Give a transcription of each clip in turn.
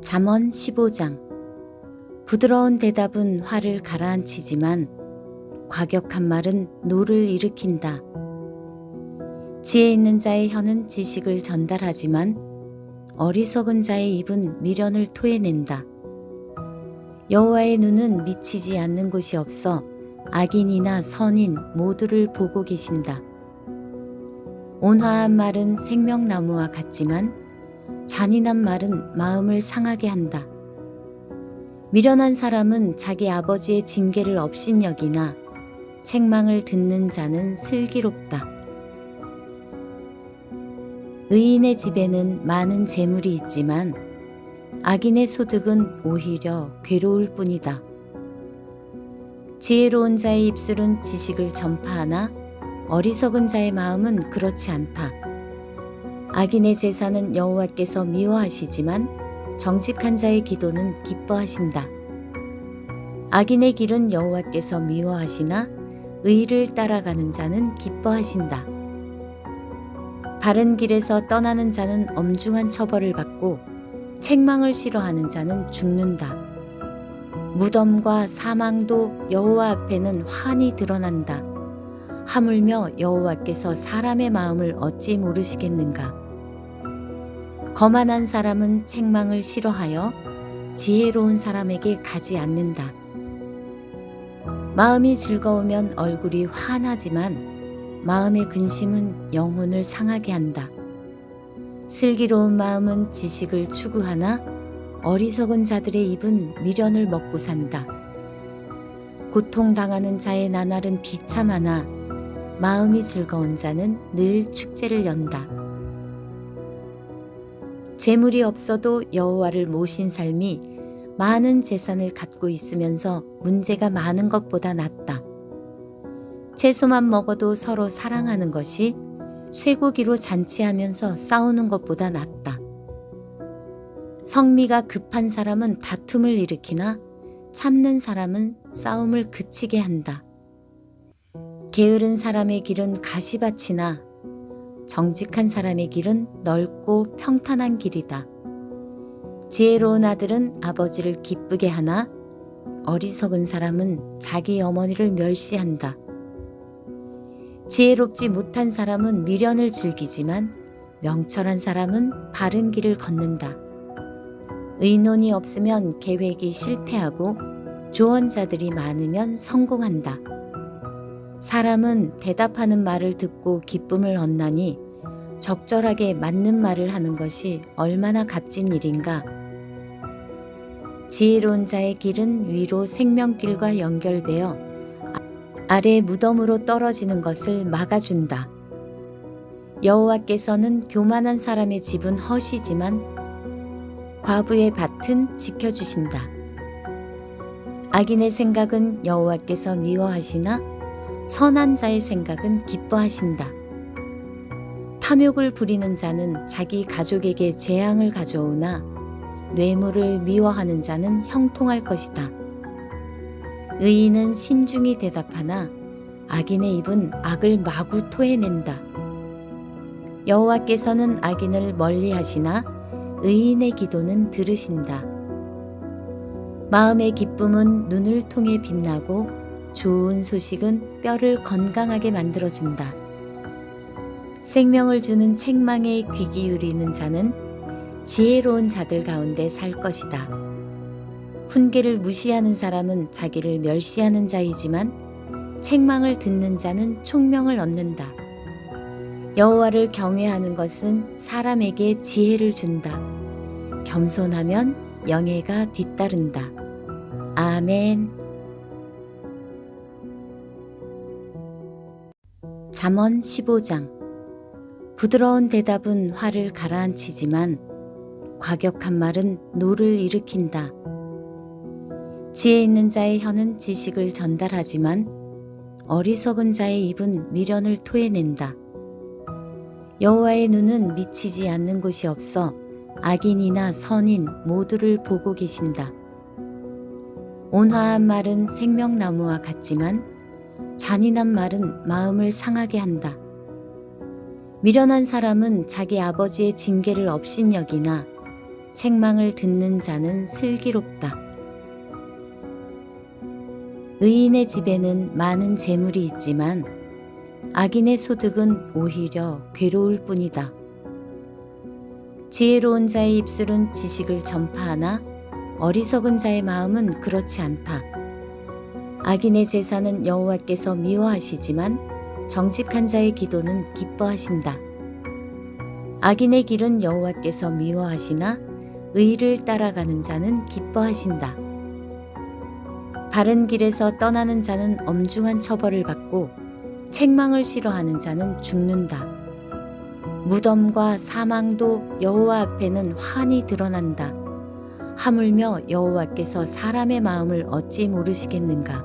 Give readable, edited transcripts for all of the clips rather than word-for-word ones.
잠언 15장. 부드러운 대답은 화를 가라앉히지만 과격한 말은 노를 일으킨다. 지혜 있는 자의 혀는 지식을 전달하지만 어리석은 자의 입은 미련을 토해낸다. 여호와의 눈은 미치지 않는 곳이 없어 악인이나 선인 모두를 보고 계신다. 온화한 말은 생명나무와 같지만 잔인한 말은 마음을 상하게 한다. 미련한 사람은 자기 아버지의 징계를 업신여기나 책망을 듣는 자는 슬기롭다. 의인의 집에는 많은 재물이 있지만 악인의 소득은 오히려 괴로울 뿐이다. 지혜로운 자의 입술은 지식을 전파하나 어리석은 자의 마음은 그렇지 않다. 악인의 제사는 여호와께서 미워하시지만 정직한 자의 기도는 기뻐하신다. 악인의 길은 여호와께서 미워하시나 의를 따라가는 자는 기뻐하신다. 바른 길에서 떠나는 자는 엄중한 처벌을 받고 책망을 싫어하는 자는 죽는다. 무덤과 사망도 여호와 앞에는 환히 드러난다. 하물며 여호와께서 사람의 마음을 어찌 모르시겠는가? 거만한 사람은 책망을 싫어하여 지혜로운 사람에게 가지 않는다. 마음이 즐거우면 얼굴이 환하지만 마음의 근심은 영혼을 상하게 한다. 슬기로운 마음은 지식을 추구하나 어리석은 자들의 입은 미련을 먹고 산다. 고통당하는 자의 나날은 비참하나 마음이 즐거운 자는 늘 축제를 연다. 재물이 없어도 여호와를 모신 삶이 많은 재산을 갖고 있으면서 문제가 많은 것보다 낫다. 채소만 먹어도 서로 사랑하는 것이 쇠고기로 잔치하면서 싸우는 것보다 낫다. 성미가 급한 사람은 다툼을 일으키나 참는 사람은 싸움을 그치게 한다. 게으른 사람의 길은 가시밭이나 정직한 사람의 길은 넓고 평탄한 길이다. 지혜로운 아들은 아버지를 기쁘게 하나 어리석은 사람은 자기 어머니를 멸시한다. 지혜롭지 못한 사람은 미련을 즐기지만 명철한 사람은 바른 길을 걷는다. 의논이 없으면 계획이 실패하고 조언자들이 많으면 성공한다. 사람은 대답하는 말을 듣고 기쁨을 얻나니 적절하게 맞는 말을 하는 것이 얼마나 값진 일인가. 지혜로운 자의 길은 위로 생명길과 연결되어 아래 무덤으로 떨어지는 것을 막아준다. 여호와께서는 교만한 사람의 집은 허시지만 과부의 밭은 지켜주신다. 악인의 생각은 여호와께서 미워하시나 선한 자의 생각은 기뻐하신다. 탐욕을 부리는 자는 자기 가족에게 재앙을 가져오나 뇌물을 미워하는 자는 형통할 것이다. 의인은 신중히 대답하나 악인의 입은 악을 마구 토해낸다. 여호와께서는 악인을 멀리하시나 의인의 기도는 들으신다. 마음의 기쁨은 눈을 통해 빛나고 좋은 소식은 뼈를 건강하게 만들어준다. 생명을 주는 책망에 귀 기울이는 자는 지혜로운 자들 가운데 살 것이다. 훈계를 무시하는 사람은 자기를 멸시하는 자이지만 책망을 듣는 자는 총명을 얻는다. 여호와를 경외하는 것은 사람에게 지혜를 준다. 겸손하면 영예가 뒤따른다. 아멘. 잠언 15장. 부드러운 대답은 화를 가라앉히지만 과격한 말은 노를 일으킨다. 지혜 있는 자의 혀는 지식을 전달하지만 어리석은 자의 입은 미련을 토해낸다. 여호와의 눈은 미치지 않는 곳이 없어 악인이나 선인 모두를 보고 계신다. 온화한 말은 생명나무와 같지만 잔인한 말은 마음을 상하게 한다. 미련한 사람은 자기 아버지의 징계를 업신여기나 책망을 듣는 자는 슬기롭다. 의인의 집에는 많은 재물이 있지만 악인의 소득은 오히려 괴로울 뿐이다. 지혜로운 자의 입술은 지식을 전파하나 어리석은 자의 마음은 그렇지 않다. 악인의 제사는 여호와께서 미워하시지만 정직한 자의 기도는 기뻐하신다. 악인의 길은 여호와께서 미워하시나 의를 따라가는 자는 기뻐하신다. 바른 길에서 떠나는 자는 엄중한 처벌을 받고 책망을 싫어하는 자는 죽는다. 무덤과 사망도 여호와 앞에는 환히 드러난다. 하물며 여호와께서 사람의 마음을 어찌 모르시겠는가.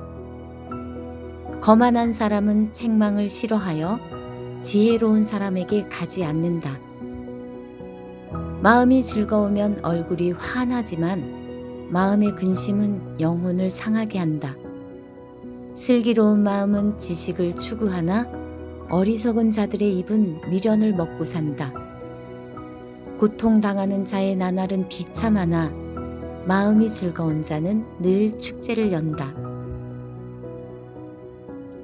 거만한 사람은 책망을 싫어하여 지혜로운 사람에게 가지 않는다. 마음이 즐거우면 얼굴이 환하지만 마음의 근심은 영혼을 상하게 한다. 슬기로운 마음은 지식을 추구하나 어리석은 자들의 입은 미련을 먹고 산다. 고통당하는 자의 나날은 비참하나 마음이 즐거운 자는 늘 축제를 연다.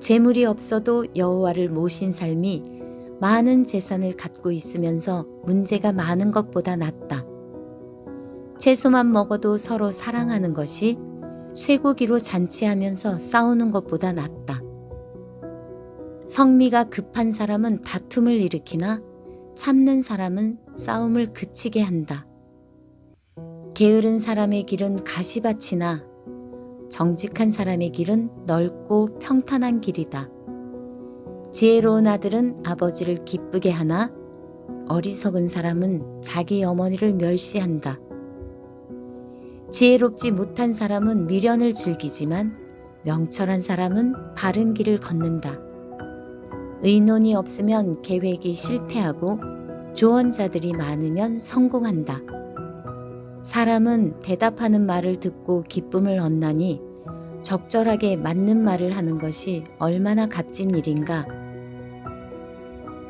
재물이 없어도 여호와를 모신 삶이 많은 재산을 갖고 있으면서 문제가 많은 것보다 낫다. 채소만 먹어도 서로 사랑하는 것이 쇠고기로 잔치하면서 싸우는 것보다 낫다. 성미가 급한 사람은 다툼을 일으키나 참는 사람은 싸움을 그치게 한다. 게으른 사람의 길은 가시밭이나 정직한 사람의 길은 넓고 평탄한 길이다. 지혜로운 아들은 아버지를 기쁘게 하나 어리석은 사람은 자기 어머니를 멸시한다. 지혜롭지 못한 사람은 미련을 즐기지만 명철한 사람은 바른 길을 걷는다. 의논이 없으면 계획이 실패하고 조언자들이 많으면 성공한다. 사람은 대답하는 말을 듣고 기쁨을 얻나니 적절하게 맞는 말을 하는 것이 얼마나 값진 일인가.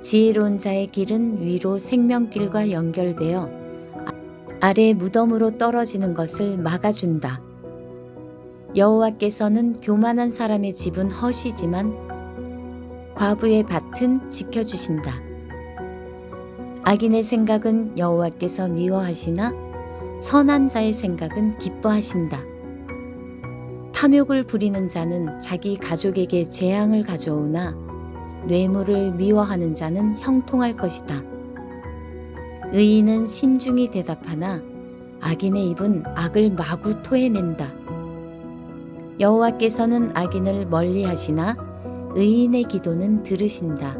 지혜로운 자의 길은 위로 생명길과 연결되어 아래 무덤으로 떨어지는 것을 막아준다. 여호와께서는 교만한 사람의 집은 허시지만 과부의 밭은 지켜주신다. 악인의 생각은 여호와께서 미워하시나 선한 자의 생각은 기뻐하신다. 탐욕을 부리는 자는 자기 가족에게 재앙을 가져오나 뇌물을 미워하는 자는 형통할 것이다. 의인은 신중히 대답하나 악인의 입은 악을 마구 토해낸다. 여호와께서는 악인을 멀리하시나 의인의 기도는 들으신다.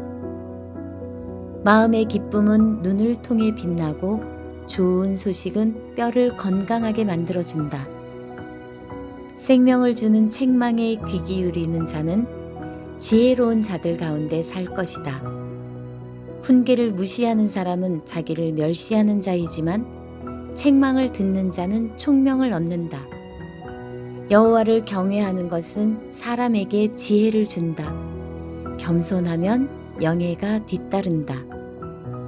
마음의 기쁨은 눈을 통해 빛나고 좋은 소식은 뼈를 건강하게 만들어준다. 생명을 주는 책망에 귀 기울이는 자는 지혜로운 자들 가운데 살 것이다. 훈계를 무시하는 사람은 자기를 멸시하는 자이지만 책망을 듣는 자는 총명을 얻는다. 여호와를 경외하는 것은 사람에게 지혜를 준다. 겸손하면 영예가 뒤따른다.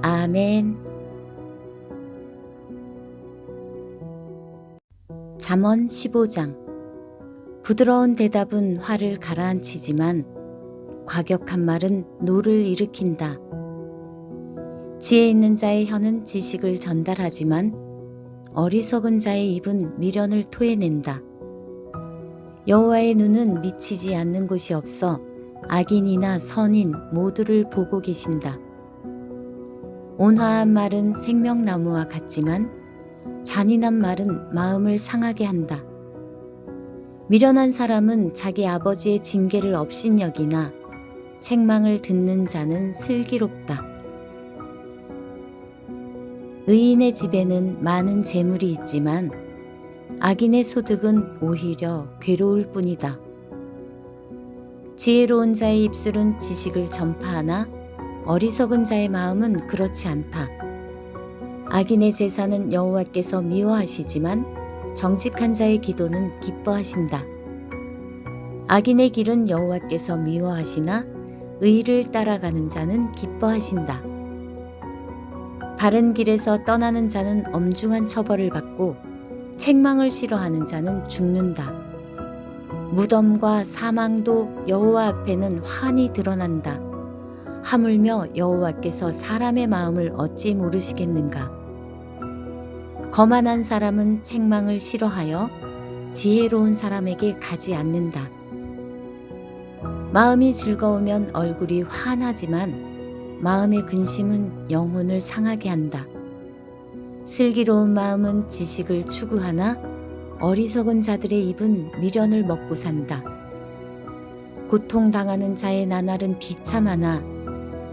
아멘. 잠언 15장. 부드러운 대답은 화를 가라앉히지만 과격한 말은 노를 일으킨다. 지혜 있는 자의 혀는 지식을 전달하지만 어리석은 자의 입은 미련을 토해낸다. 여호와의 눈은 미치지 않는 곳이 없어 악인이나 선인 모두를 보고 계신다. 온화한 말은 생명나무와 같지만 잔인한 말은 마음을 상하게 한다. 미련한 사람은 자기 아버지의 징계를 업신여기나 책망을 듣는 자는 슬기롭다. 의인의 집에는 많은 재물이 있지만 악인의 소득은 오히려 괴로울 뿐이다. 지혜로운 자의 입술은 지식을 전파하나 어리석은 자의 마음은 그렇지 않다. 악인의 제사는 여호와께서 미워하시지만 정직한 자의 기도는 기뻐하신다. 악인의 길은 여호와께서 미워하시나 의를 따라가는 자는 기뻐하신다. 바른 길에서 떠나는 자는 엄중한 처벌을 받고 책망을 싫어하는 자는 죽는다. 무덤과 사망도 여호와 앞에는 환히 드러난다. 하물며 여호와께서 사람의 마음을 어찌 모르시겠는가. 거만한 사람은 책망을 싫어하여 지혜로운 사람에게 가지 않는다. 마음이 즐거우면 얼굴이 환하지만 마음의 근심은 영혼을 상하게 한다. 슬기로운 마음은 지식을 추구하나 어리석은 자들의 입은 미련을 먹고 산다. 고통당하는 자의 나날은 비참하나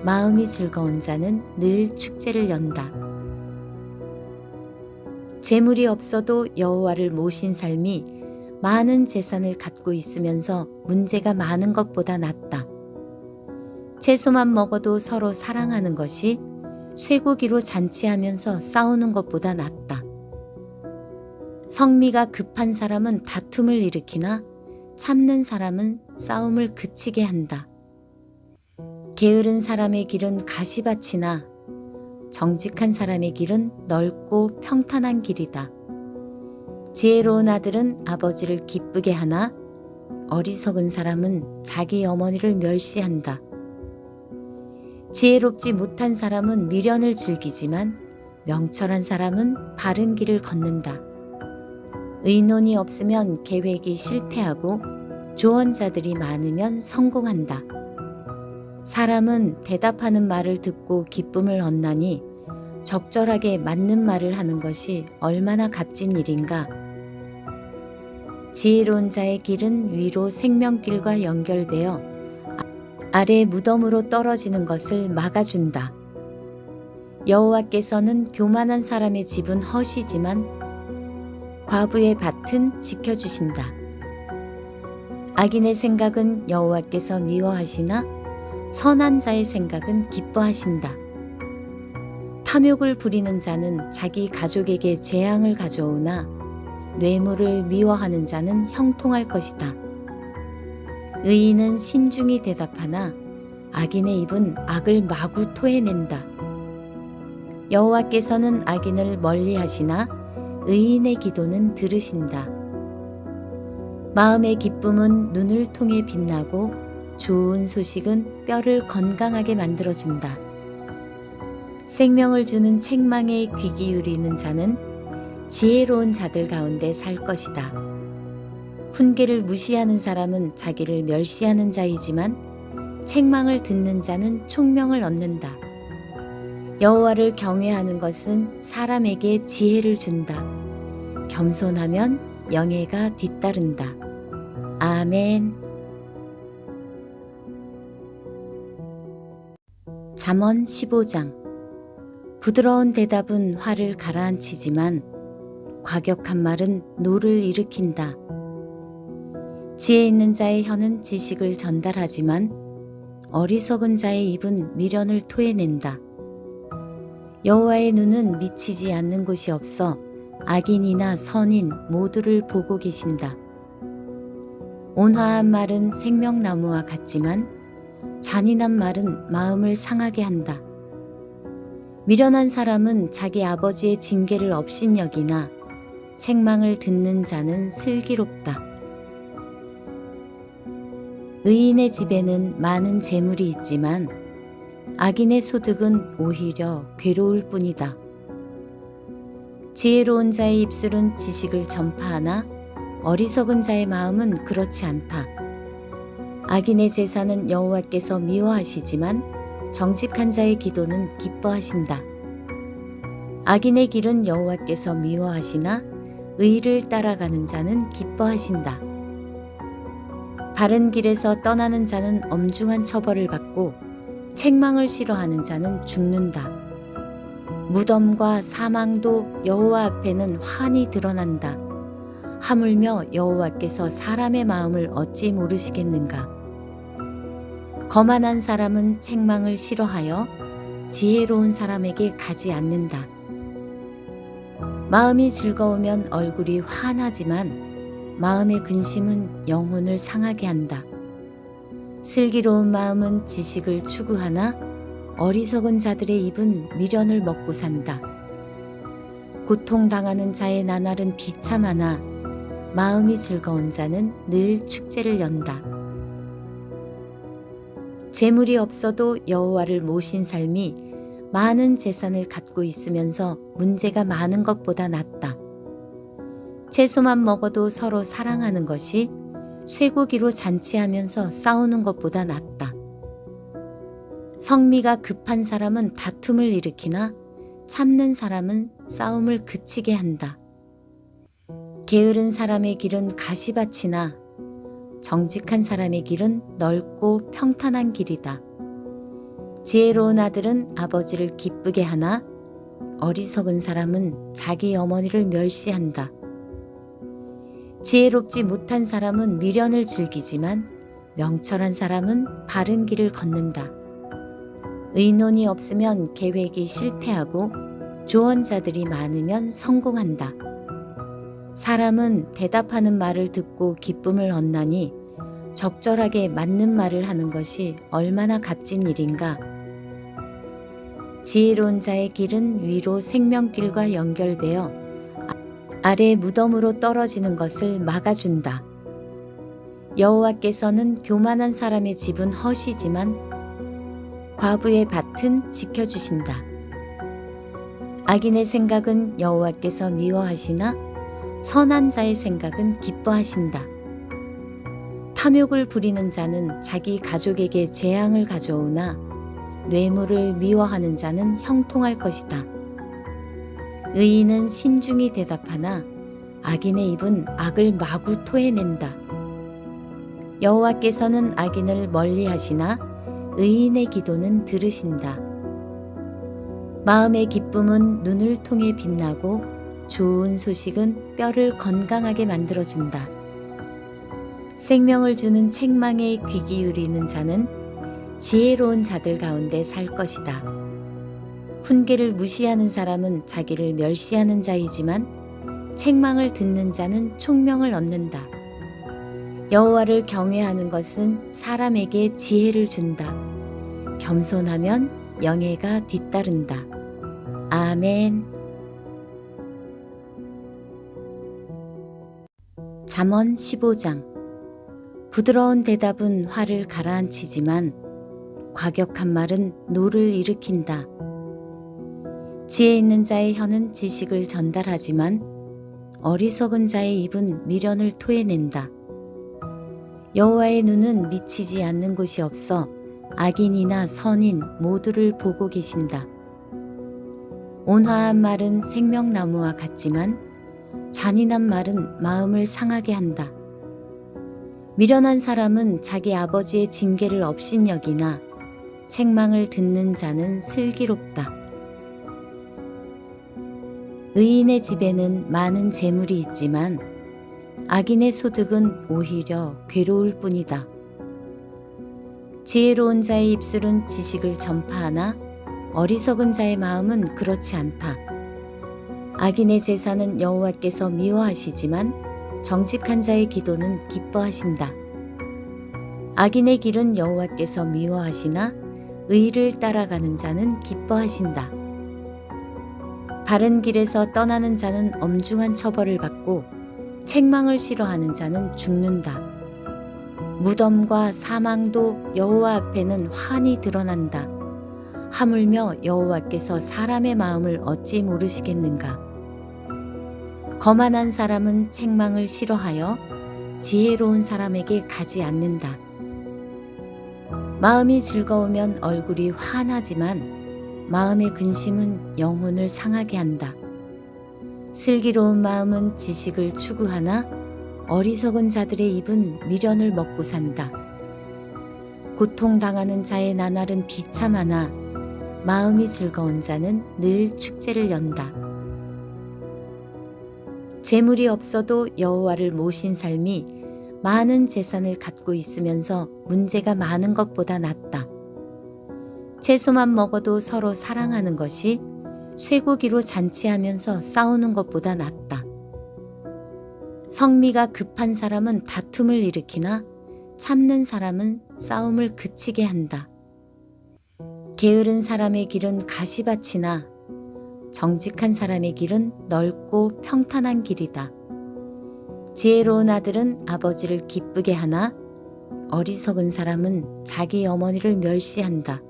마음이 즐거운 자는 늘 축제를 연다. 재물이 없어도 여호와를 모신 삶이 많은 재산을 갖고 있으면서 문제가 많은 것보다 낫다. 채소만 먹어도 서로 사랑하는 것이 쇠고기로 잔치하면서 싸우는 것보다 낫다. 성미가 급한 사람은 다툼을 일으키나 참는 사람은 싸움을 그치게 한다. 게으른 사람의 길은 가시밭이나 정직한 사람의 길은 넓고 평탄한 길이다. 지혜로운 아들은 아버지를 기쁘게 하나 어리석은 사람은 자기 어머니를 멸시한다. 지혜롭지 못한 사람은 미련을 즐기지만 명철한 사람은 바른 길을 걷는다. 의논이 없으면 계획이 실패하고 조언자들이 많으면 성공한다. 사람은 대답하는 말을 듣고 기쁨을 얻나니 적절하게 맞는 말을 하는 것이 얼마나 값진 일인가. 지혜로운 자의 길은 위로 생명길과 연결되어 아래 무덤으로 떨어지는 것을 막아준다. 여호와께서는 교만한 사람의 집은 허시지만 과부의 밭은 지켜주신다. 악인의 생각은 여호와께서 미워하시나 선한 자의 생각은 기뻐하신다. 탐욕을 부리는 자는 자기 가족에게 재앙을 가져오나 뇌물을 미워하는 자는 형통할 것이다. 의인은 신중히 대답하나 악인의 입은 악을 마구 토해낸다. 여호와께서는 악인을 멀리하시나 의인의 기도는 들으신다. 마음의 기쁨은 눈을 통해 빛나고 좋은 소식은 뼈를 건강하게 만들어준다. 생명을 주는 책망에 귀 기울이는 자는 지혜로운 자들 가운데 살 것이다. 훈계를 무시하는 사람은 자기를 멸시하는 자이지만 책망을 듣는 자는 총명을 얻는다. 여호와를 경외하는 것은 사람에게 지혜를 준다. 겸손하면 영예가 뒤따른다. 아멘. 잠언 15장. 부드러운 대답은 화를 가라앉히지만 과격한 말은 노를 일으킨다. 지혜 있는 자의 혀는 지식을 전달하지만 어리석은 자의 입은 미련을 토해낸다. 여호와의 눈은 미치지 않는 곳이 없어 악인이나 선인 모두를 보고 계신다. 온화한 말은 생명나무와 같지만 잔인한 말은 마음을 상하게 한다. 미련한 사람은 자기 아버지의 징계를 업신여기나 책망을 듣는 자는 슬기롭다. 의인의 집에는 많은 재물이 있지만 악인의 소득은 오히려 괴로울 뿐이다. 지혜로운 자의 입술은 지식을 전파하나 어리석은 자의 마음은 그렇지 않다. 악인의 제사는 여호와께서 미워하시지만 정직한 자의 기도는 기뻐하신다. 악인의 길은 여호와께서 미워하시나 의를 따라가는 자는 기뻐하신다. 바른 길에서 떠나는 자는 엄중한 처벌을 받고 책망을 싫어하는 자는 죽는다. 무덤과 사망도 여호와 앞에는 환히 드러난다. 하물며 여호와께서 사람의 마음을 어찌 모르시겠는가. 거만한 사람은 책망을 싫어하여 지혜로운 사람에게 가지 않는다. 마음이 즐거우면 얼굴이 환하지만 마음의 근심은 영혼을 상하게 한다. 슬기로운 마음은 지식을 추구하나 어리석은 자들의 입은 미련을 먹고 산다. 고통당하는 자의 나날은 비참하나 마음이 즐거운 자는 늘 축제를 연다. 재물이 없어도 여호와를 모신 삶이 많은 재산을 갖고 있으면서 문제가 많은 것보다 낫다. 채소만 먹어도 서로 사랑하는 것이 쇠고기로 잔치하면서 싸우는 것보다 낫다. 성미가 급한 사람은 다툼을 일으키나 참는 사람은 싸움을 그치게 한다. 게으른 사람의 길은 가시밭이나 정직한 사람의 길은 넓고 평탄한 길이다. 지혜로운 아들은 아버지를 기쁘게 하나 어리석은 사람은 자기 어머니를 멸시한다. 지혜롭지 못한 사람은 미련을 즐기지만 명철한 사람은 바른 길을 걷는다. 의논이 없으면 계획이 실패하고 조언자들이 많으면 성공한다. 사람은 대답하는 말을 듣고 기쁨을 얻나니 적절하게 맞는 말을 하는 것이 얼마나 값진 일인가. 지혜로운 자의 길은 위로 생명길과 연결되어 아래 무덤으로 떨어지는 것을 막아준다. 여호와께서는 교만한 사람의 집은 허시지만 과부의 밭은 지켜주신다. 악인의 생각은 여호와께서 미워하시나 선한 자의 생각은 기뻐하신다. 탐욕을 부리는 자는 자기 가족에게 재앙을 가져오나 뇌물을 미워하는 자는 형통할 것이다. 의인은 신중히 대답하나 악인의 입은 악을 마구 토해낸다. 여호와께서는 악인을 멀리하시나 의인의 기도는 들으신다. 마음의 기쁨은 눈을 통해 빛나고 좋은 소식은 뼈를 건강하게 만들어준다. 생명을 주는 책망에 귀 기울이는 자는 지혜로운 자들 가운데 살 것이다. 훈계를 무시하는 사람은 자기를 멸시하는 자이지만 책망을 듣는 자는 총명을 얻는다. 여호와를 경외하는 것은 사람에게 지혜를 준다. 겸손하면 영예가 뒤따른다. 아멘. 잠언 15장. 부드러운 대답은 화를 가라앉히지만 과격한 말은 노를 일으킨다. 지혜 있는 자의 혀는 지식을 전달하지만 어리석은 자의 입은 미련을 토해낸다. 여호와의 눈은 미치지 않는 곳이 없어 악인이나 선인 모두를 보고 계신다. 온화한 말은 생명나무와 같지만 잔인한 말은 마음을 상하게 한다. 미련한 사람은 자기 아버지의 징계를 업신여기나 책망을 듣는 자는 슬기롭다. 의인의 집에는 많은 재물이 있지만 악인의 소득은 오히려 괴로울 뿐이다. 지혜로운 자의 입술은 지식을 전파하나 어리석은 자의 마음은 그렇지 않다. 악인의 제사는 여호와께서 미워하시지만 정직한 자의 기도는 기뻐하신다. 악인의 길은 여호와께서 미워하시나 의를 따라가는 자는 기뻐하신다. 바른 길에서 떠나는 자는 엄중한 처벌을 받고 책망을 싫어하는 자는 죽는다. 무덤과 사망도 여호와 앞에는 환히 드러난다. 하물며 여호와께서 사람의 마음을 어찌 모르시겠는가. 거만한 사람은 책망을 싫어하여 지혜로운 사람에게 가지 않는다. 마음이 즐거우면 얼굴이 환하지만 마음의 근심은 영혼을 상하게 한다. 슬기로운 마음은 지식을 추구하나 어리석은 자들의 입은 미련을 먹고 산다. 고통당하는 자의 나날은 비참하나 마음이 즐거운 자는 늘 축제를 연다. 재물이 없어도 여호와를 모신 삶이 많은 재산을 갖고 있으면서 문제가 많은 것보다 낫다. 채소만 먹어도 서로 사랑하는 것이 쇠고기로 잔치하면서 싸우는 것보다 낫다. 성미가 급한 사람은 다툼을 일으키나 참는 사람은 싸움을 그치게 한다. 게으른 사람의 길은 가시밭이나 정직한 사람의 길은 넓고 평탄한 길이다. 지혜로운 아들은 아버지를 기쁘게 하나 어리석은 사람은 자기 어머니를 멸시한다.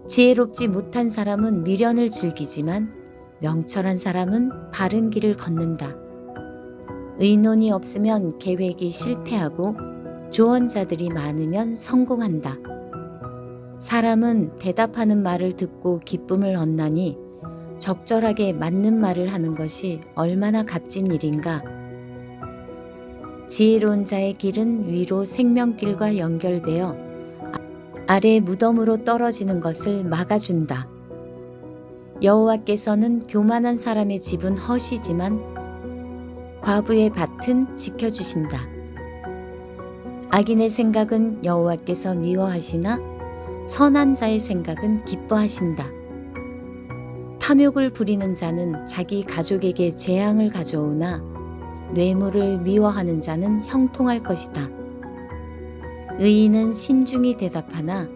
지혜롭지 못한 사람은 미련을 즐기지만 명철한 사람은 바른 길을 걷는다. 의논이 없으면 계획이 실패하고 조언자들이 많으면 성공한다. 사람은 대답하는 말을 듣고 기쁨을 얻나니 적절하게 맞는 말을 하는 것이 얼마나 값진 일인가. 지혜로운 자의 길은 위로 생명길과 연결되어 아래 무덤으로 떨어지는 것을 막아준다. 여호와께서는 교만한 사람의 집은 허시지만 과부의 밭은 지켜주신다. 악인의 생각은 여호와께서 미워하시나 선한 자의 생각은 기뻐하신다. 탐욕을 부리는 자는 자기 가족에게 재앙을 가져오나 뇌물을 미워하는 자는 형통할 것이다. 의인은 신중히 대답하나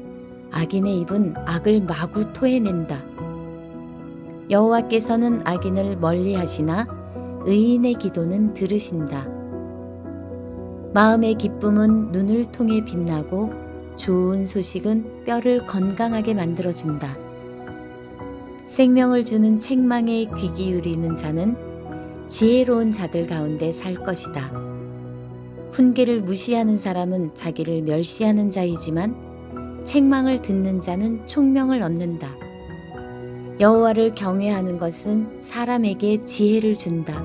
악인의 입은 악을 마구 토해낸다. 여호와께서는 악인을 멀리하시나 의인의 기도는 들으신다. 마음의 기쁨은 눈을 통해 빛나고 좋은 소식은 뼈를 건강하게 만들어준다. 생명을 주는 책망에 귀 기울이는 자는 지혜로운 자들 가운데 살 것이다. 훈계를 무시하는 사람은 자기를 멸시하는 자이지만 책망을 듣는 자는 총명을 얻는다. 여호와를 경외하는 것은 사람에게 지혜를 준다.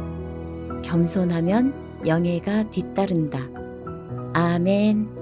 겸손하면 영예가 뒤따른다. 아멘.